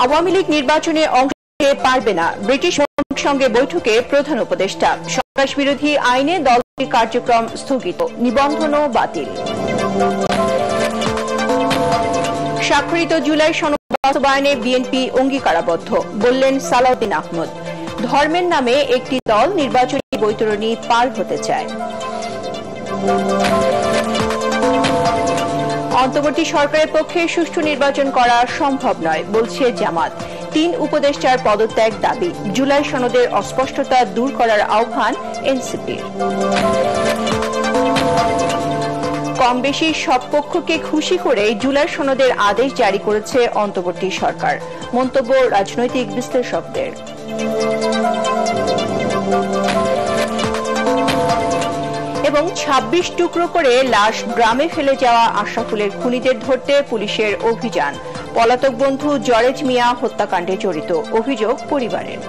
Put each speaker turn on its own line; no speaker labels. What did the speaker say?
আওয়ামী লীগ নির্বাচনে অংশ নিতে পারবে না, ব্রিটিশ সঙ্গে বৈঠকে প্রধান উপদেষ্টা। সন্ত্রাস বিরোধী আইনে দলটির কার্যক্রম স্থগিত, নিবন্ধনও বাতিল। স্বাক্ষরিত জুলাই সনদ বাস্তবায়নে বিএনপি অঙ্গীকারাবদ্ধ, বললেন সালাউদ্দিন আহমদ। ধর্মের নামে একটি দল নির্বাচনী বৈতরণী পার হতে চায়। অন্তর্বর্তী সরকারের পক্ষে সুষ্ঠু নির্বাচন করা সম্ভব নয়, বলছে জামাত। 3 উপদেষ্টার পদত্যাগ দাবি। জুলাই সনদের অস্পষ্টতা দূর করার আহ্বান এনসিপির। কম বেশি সব পক্ষকে খুশি করে জুলাই সনদের আদেশ জারি করেছে অন্তর্বর্তী সরকার, মন্তব্য রাজনৈতিক বিশ্লেষকদের। এবং 26 টুকরো করে লাশ গ্রামে ফেলে যাওয়া আশরাফুলের খুনিদের ধরতে পুলিশের অভিযান। পলাতক বন্ধু জরেজ মিয়া হত্যাকাণ্ডে জড়িত, অভিযোগ পরিবারের।